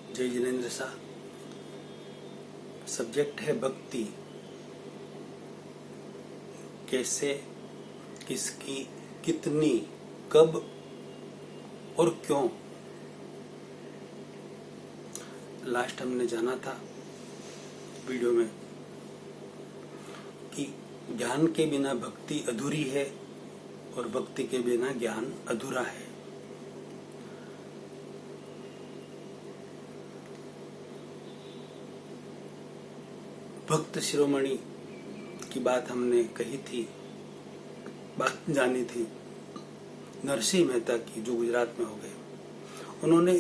जय जिनेन्द्र शाह। सब्जेक्ट है भक्ति। कैसे, किसकी, कितनी, कब और क्यों। लास्ट हमने जाना था वीडियो में कि ज्ञान के बिना भक्ति अधूरी है और भक्ति के बिना ज्ञान अधूरा है। भक्त शिरोमणि की बात हमने कही थी, बात जानी थी, नरसिंह मेहता की, जो गुजरात में हो गए। उन्होंने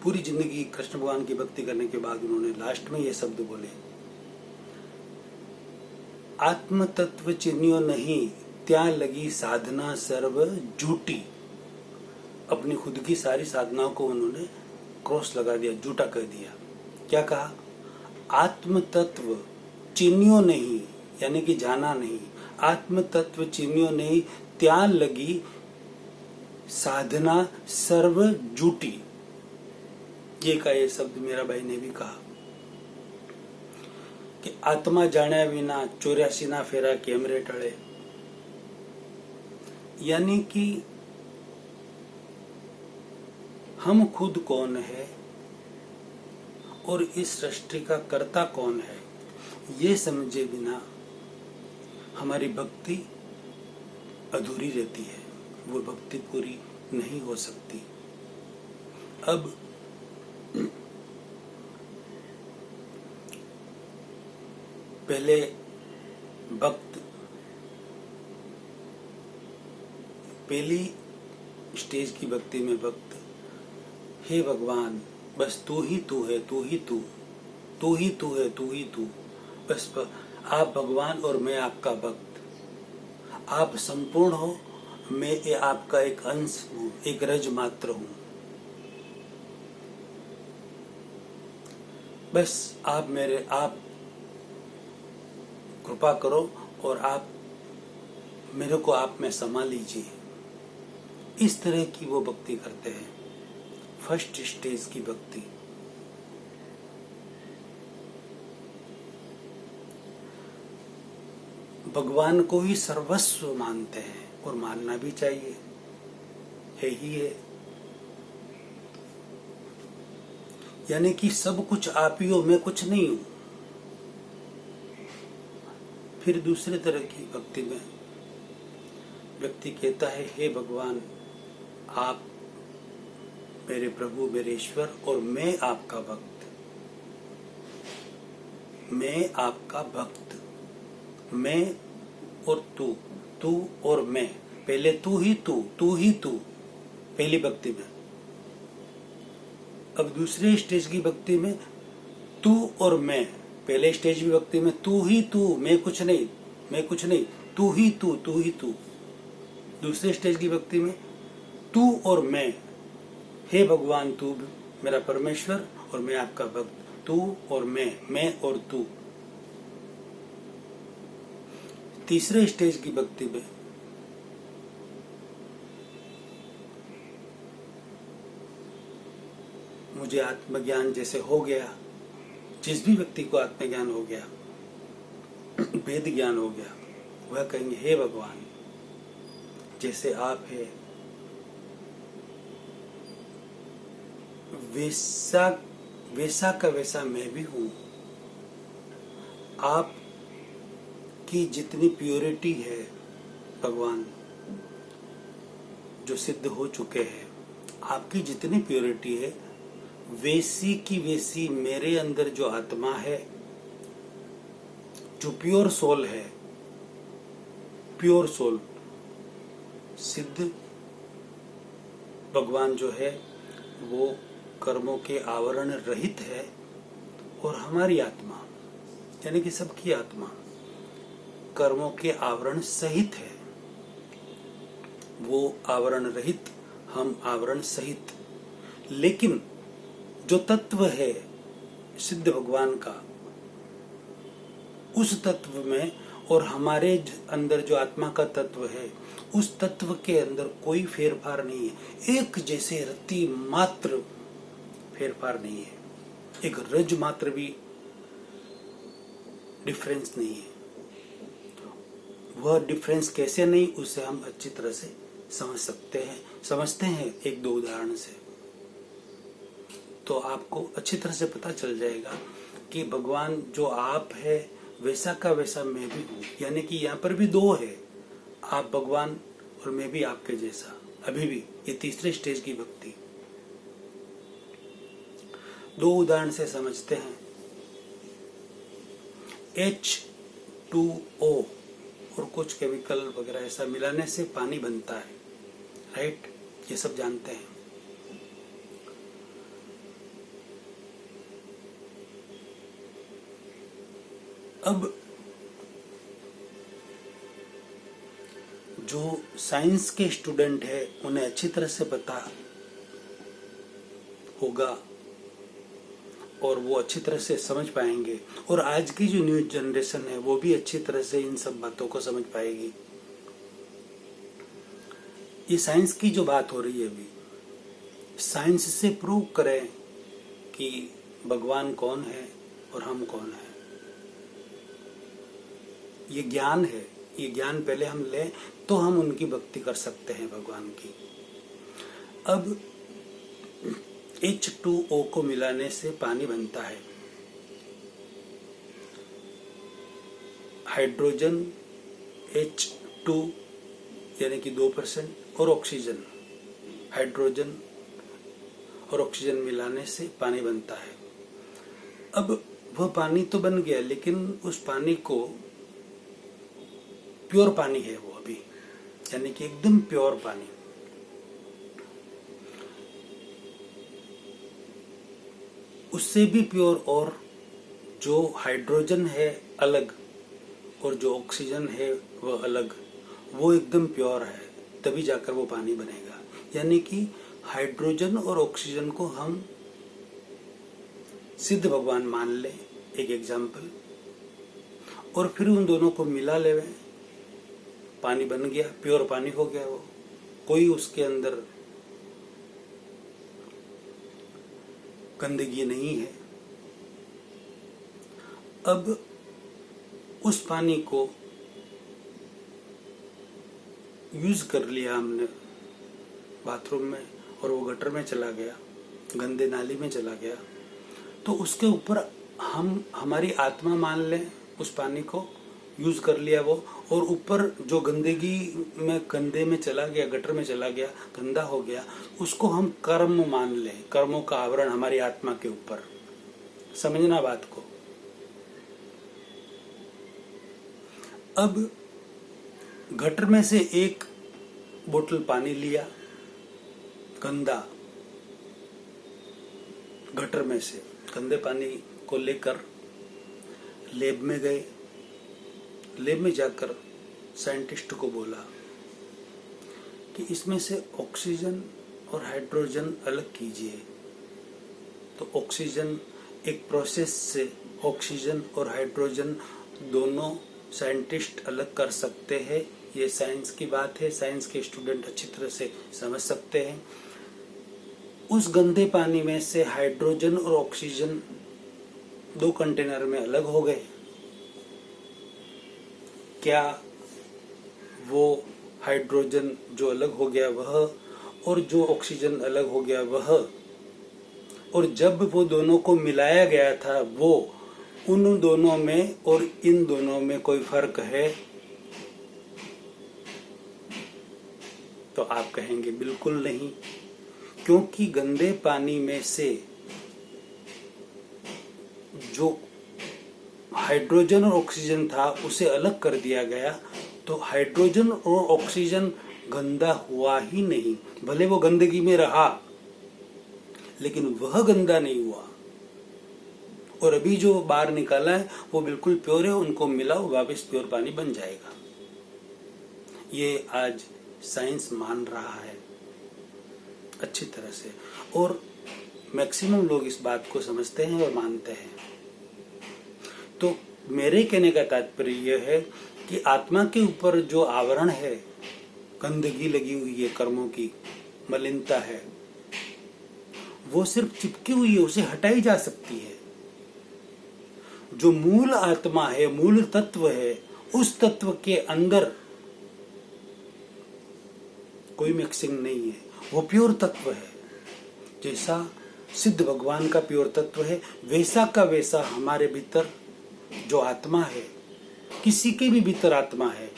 पूरी जिंदगी कृष्ण भगवान की भक्ति करने के बाद उन्होंने लास्ट में ये शब्द बोले, आत्म तत्व चिन्हियो नहीं, त्या लगी साधना सर्व झूठी। अपनी खुद की सारी साधनाओं को उन्होंने क्रॉस लगा दिया, झूठा कर दिया। क्या कहा? आत्म तत्व चिन्हियो नहीं, यानी कि जाना नहीं। आत्म तत्व चिन्हियो नहीं, त्या लगी साधना सर्व झूठी। ये का ये शब्द मेरा भाई ने भी कहा कि आत्मा जाने विना 84 ना फेरा कैमरे टळे। यानी कि हम खुद कौन है और इस सृष्टि का कर्ता कौन है, ये समझे बिना हमारी भक्ति अधूरी रहती है, वो भक्ति पूरी नहीं हो सकती। अब पहले भक्त, पहली स्टेज की भक्ति में भक्त, हे भगवान बस तू ही तू है, तू ही तू, तू ही तू है, तू ही तू, बस आप भगवान और मैं आपका भक्त। आप संपूर्ण हो, मैं ये आपका एक अंश हूँ, एक रज मात्र हूँ। बस आप कृपा करो और आप मेरे को आप में समा लीजिए। इस तरह की वो भक्ति करते हैं, फर्स्ट स्टेज की भक्ति। भगवान को ही सर्वस्व मानते हैं और मानना भी चाहिए, है ही है। यानी कि सब कुछ आप ही हो, मैं कुछ नहीं हूं। फिर दूसरे तरह की भक्ति में व्यक्ति कहता है, हे भगवान आप मेरे प्रभु, मेरे ईश्वर, और मैं आपका भक्त, मैं आपका भक्त, मैं और तू, तू और मैं। पहले तू ही तू, तू ही तू, पहली भक्ति में। अब दूसरे स्टेज की भक्ति में तू और मैं। पहले स्टेज की भक्ति में तू ही तू, मैं कुछ नहीं, मैं कुछ नहीं, तू ही तू, तू ही तू। दूसरे स्टेज की भक्ति में तू और मैं, हे भगवान तू मेरा परमेश्वर और मैं आपका भक्त, तू और मैं और तू। तीसरे स्टेज की भक्ति में मुझे आत्मज्ञान जैसे हो गया, जिस भी व्यक्ति को आत्मज्ञान हो गया, वेद ज्ञान हो गया, वह कहेंगे, हे भगवान जैसे आप है वैसा का वैसा मैं भी हूं। आप की जितनी प्योरिटी है भगवान, जो सिद्ध हो चुके हैं, आपकी जितनी प्योरिटी है वैसी की वैसी मेरे अंदर जो आत्मा है, जो प्योर सोल है, प्योर सोल, सिद्ध भगवान जो है वो कर्मों के आवरण रहित है, और हमारी आत्मा यानी कि सबकी आत्मा कर्मों के आवरण सहित है। वो आवरण रहित, हम आवरण सहित। लेकिन जो तत्व है सिद्ध भगवान का, उस तत्व में और हमारे अंदर जो आत्मा का तत्व है, उस तत्व के अंदर कोई फेरफार नहीं है। एक जैसे रति मात्र फेरफार नहीं है, एक रज मात्र भी डिफरेंस नहीं है। वह डिफरेंस कैसे नहीं, उसे हम अच्छी तरह से समझते हैं एक दो उदाहरण से। तो आपको अच्छी तरह से पता चल जाएगा कि भगवान जो आप है वैसा का वैसा मैं भी हूं, यानी कि यहाँ पर भी दो है, आप भगवान और मैं भी आपके जैसा। अभी भी ये तीसरे स्टेज की भक्ति। दो उदाहरण से समझते हैं। H2O और कुछ केमिकल वगैरह ऐसा मिलाने से पानी बनता है, राइट? ये सब जानते हैं। अब जो साइंस के स्टूडेंट है उन्हें अच्छी तरह से पता होगा और वो अच्छी तरह से समझ पाएंगे, और आज की जो न्यू जनरेशन है वो भी अच्छी तरह से इन सब बातों को समझ पाएगी। ये साइंस की जो बात हो रही है अभी, साइंस से प्रूव करें कि भगवान कौन है और हम कौन है। ये ज्ञान है, ये ज्ञान पहले हम लें तो हम उनकी भक्ति कर सकते हैं भगवान की। अब H2O को मिलाने से पानी बनता है। हाइड्रोजन H2 यानी कि 2% और ऑक्सीजन, हाइड्रोजन और ऑक्सीजन मिलाने से पानी बनता है। अब वह पानी तो बन गया, लेकिन उस पानी को, प्योर पानी है वो अभी, यानी कि एकदम प्योर पानी, उससे भी प्योर, और जो हाइड्रोजन है अलग और जो ऑक्सीजन है वह अलग, वो एकदम प्योर है, तभी जाकर वो पानी बनेगा। यानी कि हाइड्रोजन और ऑक्सीजन को हम सिद्ध भगवान मान ले, एक एग्जाम्पल, और फिर उन दोनों को मिला ले, पानी बन गया, प्योर पानी हो गया वो, कोई उसके अंदर गंदगी नहीं है। अब उस पानी को यूज कर लिया हमने बाथरूम में और वो गटर में चला गया, गंदे नाली में चला गया, तो उसके ऊपर हम हमारी आत्मा मान लें, उस पानी को यूज कर लिया वो, और ऊपर जो गंदगी में गंदे में चला गया, गटर में चला गया, गंदा हो गया, उसको हम कर्म मान लें, कर्मों का आवरण हमारी आत्मा के ऊपर। समझना बात को। अब गटर में से एक बोतल पानी लिया गंदा, गटर में से गंदे पानी को लेकर लैब में गए, लैब में जाकर साइंटिस्ट को बोला कि इसमें से ऑक्सीजन और हाइड्रोजन अलग कीजिए। तो ऑक्सीजन, एक प्रोसेस से ऑक्सीजन और हाइड्रोजन दोनों साइंटिस्ट अलग कर सकते हैं। ये साइंस की बात है, साइंस के स्टूडेंट अच्छी तरह से समझ सकते हैं। उस गंदे पानी में से हाइड्रोजन और ऑक्सीजन दो कंटेनर में अलग हो गए। क्या वो हाइड्रोजन जो अलग हो गया वह, और जो ऑक्सीजन अलग हो गया वह, और जब वो दोनों को मिलाया गया था वो, उन दोनों में और इन दोनों में कोई फर्क है? तो आप कहेंगे बिल्कुल नहीं, क्योंकि गंदे पानी में से जो हाइड्रोजन और ऑक्सीजन था उसे अलग कर दिया गया, तो हाइड्रोजन और ऑक्सीजन गंदा हुआ ही नहीं। भले वो गंदगी में रहा, लेकिन वह गंदा नहीं हुआ। और अभी जो बाहर निकाला है वो बिल्कुल प्योर है, उनको मिलाओ वापस प्योर पानी बन जाएगा। ये आज साइंस मान रहा है अच्छी तरह से, और मैक्सिमम लोग इस बात को समझते हैं और मानते हैं। तो मेरे कहने का तात्पर्य यह है कि आत्मा के ऊपर जो आवरण है, गंदगी लगी हुई है, कर्मों की मलिनता है, वो सिर्फ चिपकी हुई है, उसे हटाई जा सकती है। जो मूल आत्मा है, मूल तत्व है, उस तत्व के अंदर कोई मिक्सिंग नहीं है, वो प्योर तत्व है। जैसा सिद्ध भगवान का प्योर तत्व है, वैसा का वैसा हमारे भीतर जो आत्मा है, किसी के भी भीतर आत्मा है,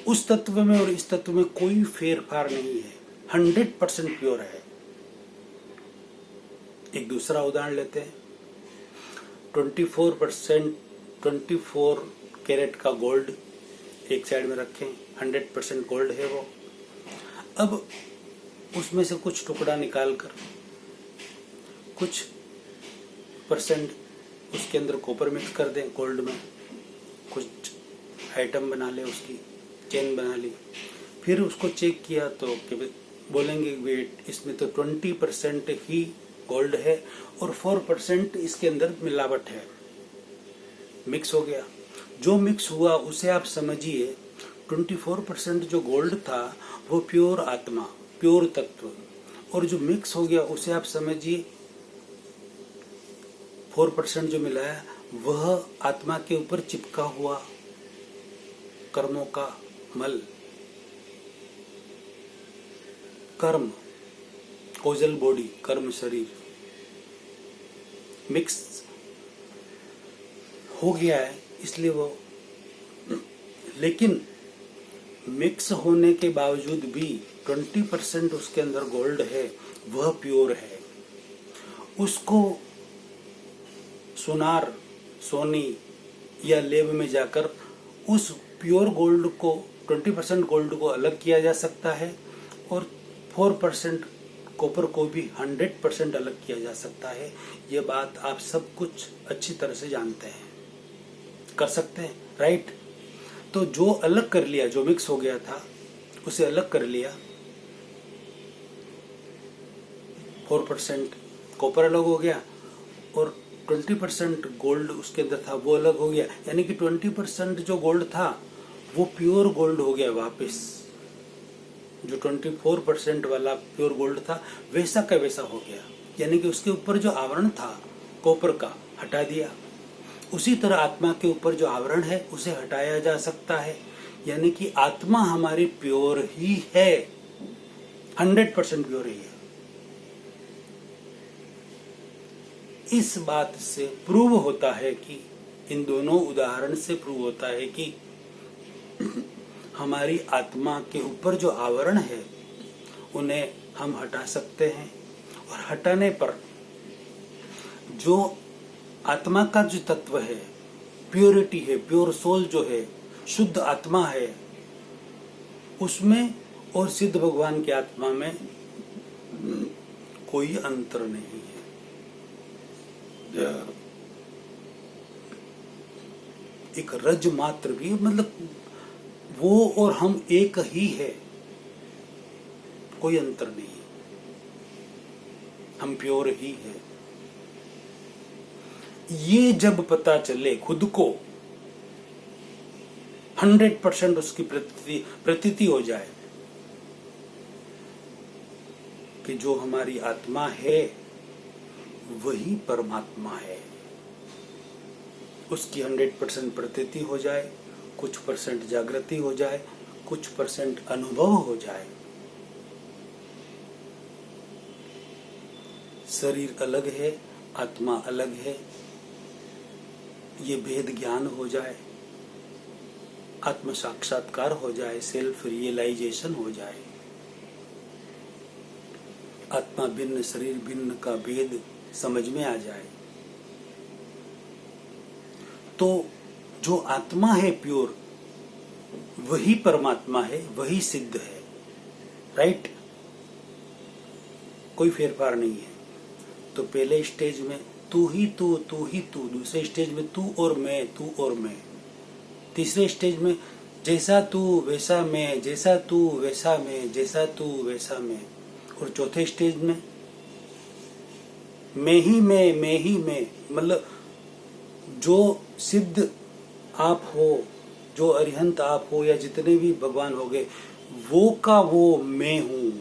उस तत्व में और इस तत्व में कोई फेरफार नहीं है, 100% प्योर है। एक दूसरा उदाहरण लेते हैं। 24 कैरेट का गोल्ड एक साइड में रखें, 100% गोल्ड है वो। अब उसमें से कुछ टुकड़ा निकालकर कुछ परसेंट उसके अंदर कॉपर मिक्स कर दें गोल्ड में, कुछ आइटम बना ले, उसकी चेन बना ली, फिर उसको चेक किया तो बोलेंगे वेट इसमें तो 20% ही गोल्ड है और 4% इसके अंदर मिलावट है, मिक्स हो गया। जो मिक्स हुआ उसे आप समझिए 24% जो गोल्ड था वो प्योर आत्मा, प्योर तत्व, और जो मिक्स हो गया उसे आप समझिए 4% जो मिलाया वह आत्मा के ऊपर चिपका हुआ कर्मों का मल, कर्म, कोजल बॉडी, कर्म शरीर मिक्स हो गया है, इसलिए वो। लेकिन मिक्स होने के बावजूद भी 20% उसके अंदर गोल्ड है, वह प्योर है। उसको सोनार, सोनी या लेब में जाकर उस प्योर गोल्ड को, 20% गोल्ड को अलग किया जा सकता है और 4% कॉपर को भी 100% अलग किया जा सकता है। ये बात आप सब कुछ अच्छी तरह से जानते हैं, कर सकते हैं, राइट। तो जो अलग कर लिया, जो मिक्स हो गया था उसे अलग कर लिया, 4% कॉपर अलग हो गया और 20% गोल्ड उसके अंदर था वो अलग हो गया, यानी कि 20% जो गोल्ड था वो प्योर गोल्ड हो गया वापस। जो 24% वाला प्योर गोल्ड था वैसा का वैसा हो गया, यानी कि उसके ऊपर जो आवरण था कॉपर का हटा दिया। उसी तरह आत्मा के ऊपर जो आवरण है उसे हटाया जा सकता है, यानी कि आत्मा हमारी प्योर ही है, 100% प्योर ही है। इस बात से प्रूव होता है कि, इन दोनों उदाहरण से प्रूव होता है कि हमारी आत्मा के ऊपर जो आवरण है उन्हें हम हटा सकते हैं, और हटाने पर जो आत्मा का जो तत्व है, प्योरिटी है, प्योर सोल जो है, शुद्ध आत्मा है, उसमें और सिद्ध भगवान की आत्मा में कोई अंतर नहीं है। एक रज मात्र भी, मतलब वो और हम एक ही है, कोई अंतर नहीं है, हम प्योर ही है। ये जब पता चले खुद को, 100% उसकी प्रतीति हो जाए कि जो हमारी आत्मा है वही परमात्मा है, उसकी 100% प्रतीति हो जाए, कुछ % जागृति हो जाए, कुछ % अनुभव हो जाए, शरीर अलग है, आत्मा अलग है, ये भेद ज्ञान हो जाए, आत्म साक्षात्कार हो जाए, सेल्फ रियलाइजेशन हो जाए, आत्मा भिन्न शरीर भिन्न का भेद समझ में आ जाए, तो जो आत्मा है प्योर वही परमात्मा है, वही सिद्ध है, राइट। कोई फेरफार नहीं है। तो पहले स्टेज में तू ही तू, तू ही तू, दूसरे स्टेज में तू और मैं, तू और मैं, तीसरे स्टेज में जैसा तू वैसा मैं, जैसा तू वैसा मैं, जैसा तू वैसा मैं, और चौथे स्टेज में मैं ही मैं ही मैं, मतलब जो सिद्ध आप हो, जो अरिहंत आप हो, या जितने भी भगवान हो गए, वो का वो मैं हूं,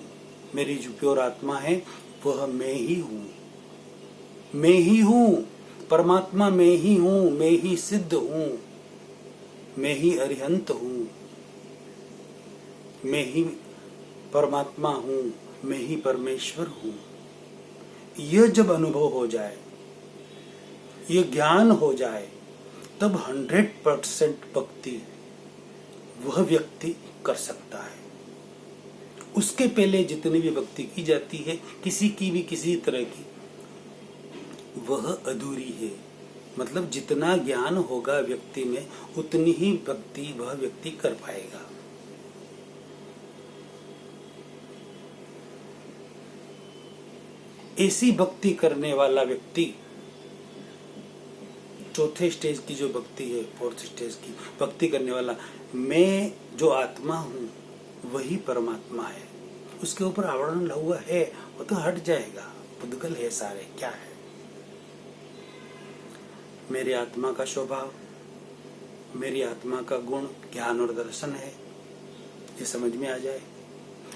मेरी जो प्योर आत्मा है वह मैं ही हूं। मैं ही हूं, परमात्मा मैं ही हूं, मैं ही सिद्ध हूं, मैं ही अरिहंत हूं, मैं ही परमात्मा हूं, मैं ही परमेश्वर हूं। यह जब अनुभव हो जाए, ये ज्ञान हो जाए, तब 100% भक्ति वह व्यक्ति कर सकता है। उसके पहले जितनी भी भक्ति की जाती है, किसी की भी किसी तरह की, वह अधूरी है। मतलब जितना ज्ञान होगा व्यक्ति में, उतनी ही भक्ति वह व्यक्ति कर पाएगा। ऐसी भक्ति करने वाला व्यक्ति, चौथे स्टेज की जो भक्ति है, 4th स्टेज की भक्ति करने वाला, मैं जो आत्मा हूं वही परमात्मा है। उसके ऊपर आवरण हुआ है, वो तो हट जाएगा। पुद्गल है सारे, क्या है? मेरी आत्मा का स्वभाव, मेरी आत्मा का गुण ज्ञान और दर्शन है, ये समझ में आ जाए।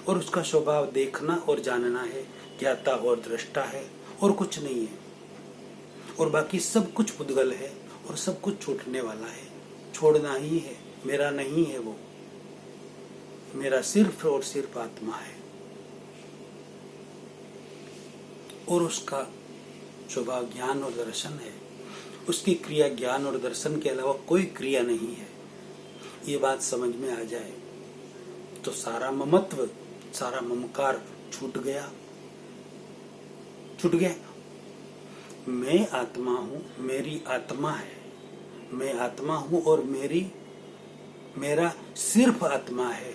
और उसका स्वभाव देखना और जानना है, ज्ञाता और दृष्टा है, और कुछ नहीं है। और बाकी सब कुछ पुद्गल है और सब कुछ छूटने वाला है, छोड़ना ही है। मेरा नहीं है वो, मेरा सिर्फ और सिर्फ आत्मा है। और उसका स्वभाव ज्ञान और दर्शन है। उसकी क्रिया ज्ञान और दर्शन के अलावा कोई क्रिया नहीं है। ये बात समझ में आ जाए तो सारा ममत्व, सारा ममकार छूट गया। छूट गया। मैं आत्मा हूं, मेरी आत्मा है, मैं आत्मा हूं और मेरा सिर्फ आत्मा है।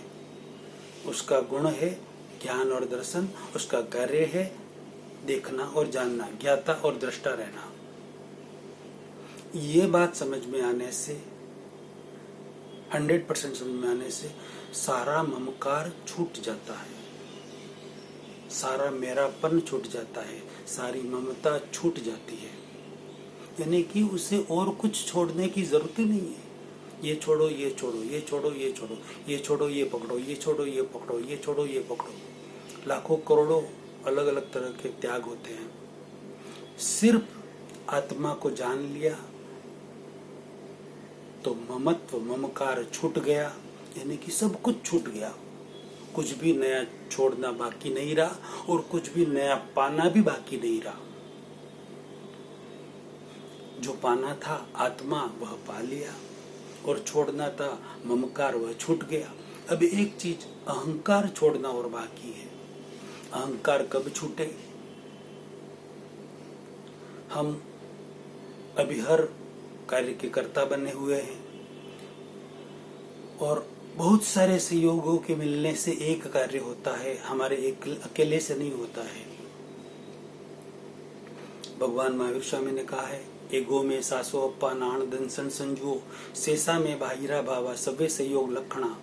उसका गुण है ज्ञान और दर्शन, उसका कार्य है देखना और जानना, ज्ञाता और दृष्टा रहना। ये बात समझ में आने से, 100% समझ में आने से सारा ममकार छूट जाता है, सारा मेरापन छूट जाता है, सारी ममता छूट जाती है। यानी कि उसे और कुछ छोड़ने की जरूरत ही नहीं है। ये छोड़ो, ये छोड़ो, ये छोड़ो, ये छोड़ो, ये छोड़ो, ये पकड़ो, ये छोड़ो, ये पकड़ो, ये छोड़ो, ये पकड़ो। लाखों करोड़ों अलग अलग तरह के त्याग होते हैं। सिर्फ आत्मा को जान लिया तो ममत्व, ममकार छूट गया। यानी कि सब कुछ छूट गया, कुछ भी नया छोड़ना बाकी नहीं रहा और कुछ भी नया पाना भी बाकी नहीं रहा। जो पाना था आत्मा, वह पा लिया, और छोड़ना था ममकार, वह छूट गया। अब एक चीज अहंकार छोड़ना और बाकी है। अहंकार कब छूटे? हम अभी हर कार्य के कर्ता बने हुए हैं और बहुत सारे सहयोगों के मिलने से एक कार्य होता है, हमारे एक अकेले से नहीं होता है। भगवान महावीर स्वामी ने कहा है, एगो में सासो अप्पा नाण दंसन संजुओ, शेषा में बाहिरा भावा सवे सहयोग लक्षणा।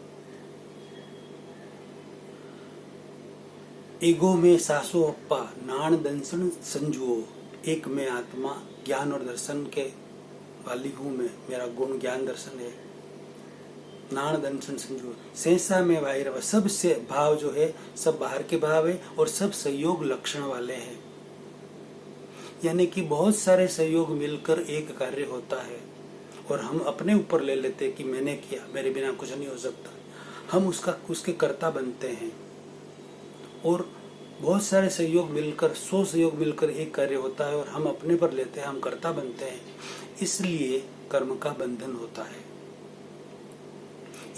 एगो में सासो अप्पा नाण दंसन संजुओ, एक में आत्मा ज्ञान और दर्शन के वाली हूं मैं, मेरा गुण ज्ञान दर्शन है। नाण दंसन संजुओ, शेषा में बाहिरा, सब से भाव जो है सब बाहर के भाव है और सब सहयोग लक्षण वाले हैं। यानी कि बहुत सारे सहयोग मिलकर एक कार्य होता है और हम अपने ऊपर ले लेते हैं कि मैंने किया, मेरे बिना कुछ नहीं हो सकता। हम उसके कर्ता बनते हैं और बहुत सारे सहयोग मिलकर, 100 सहयोग मिलकर एक कार्य होता है और हम अपने पर लेते हैं, हम कर्ता बनते हैं। इसलिए कर्म का बंधन होता है।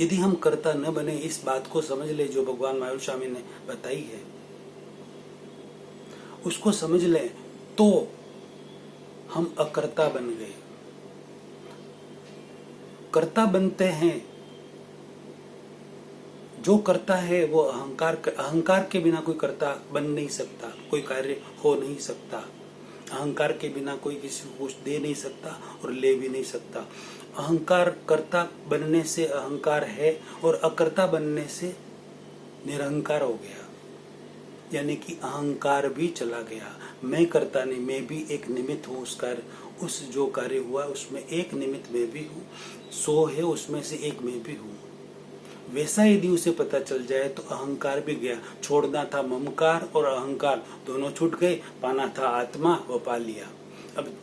यदि हम कर्ता न बने, इस बात को समझ ले जो भगवान महावीर स्वामी ने बताई है, उसको समझ ले तो हम अकर्ता बन गए। कर्ता बनते हैं, जो करता है वो अहंकार के बिना कोई कर्ता बन नहीं सकता, कोई कार्य हो नहीं सकता। अहंकार के बिना कोई किसी को कुछ दे नहीं सकता और ले भी नहीं सकता। अहंकार कर्ता बनने से अहंकार है और अकर्ता बनने से निरहंकार हो गया। यानी कि अहंकार भी चला गया। मैं करता नहीं, मैं भी एक निमित्त हूँ उस कार्य, उस जो कार्य हुआ उसमें एक निमित्त मैं भी हूँ। 100 है उसमें से एक मैं भी हूँ। वैसा यदि उसे पता चल जाए तो अहंकार भी गया। छोड़ना था ममकार और अहंकार, दोनों छूट गए। पाना था आत्मा, वो पा लिया। अब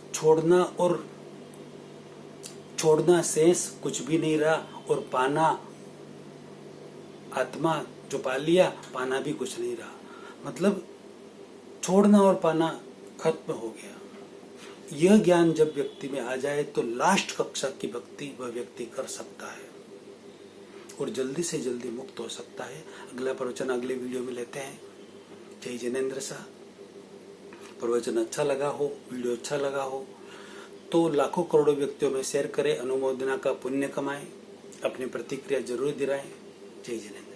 छोड़ना शेष कुछ भी नहीं रहा, और पाना आत्मा जो पा लिया, पाना भी कुछ नहीं रहा। मतलब छोड़ना और पाना खत्म हो गया। यह ज्ञान जब व्यक्ति में आ जाए तो लास्ट कक्षा की भक्ति वह व्यक्ति कर सकता है और जल्दी से जल्दी मुक्त हो सकता है। अगला प्रवचन अगले वीडियो में लेते हैं। जय जिनेंद्र शाह। प्रवचन अच्छा लगा हो, वीडियो अच्छा लगा हो तो लाखों करोड़ों व्यक्तियों में शेयर करें, अनुमोदना का पुण्य कमाएं, अपनी प्रतिक्रिया जरूर दिलाएं। जय जिनेंद्र।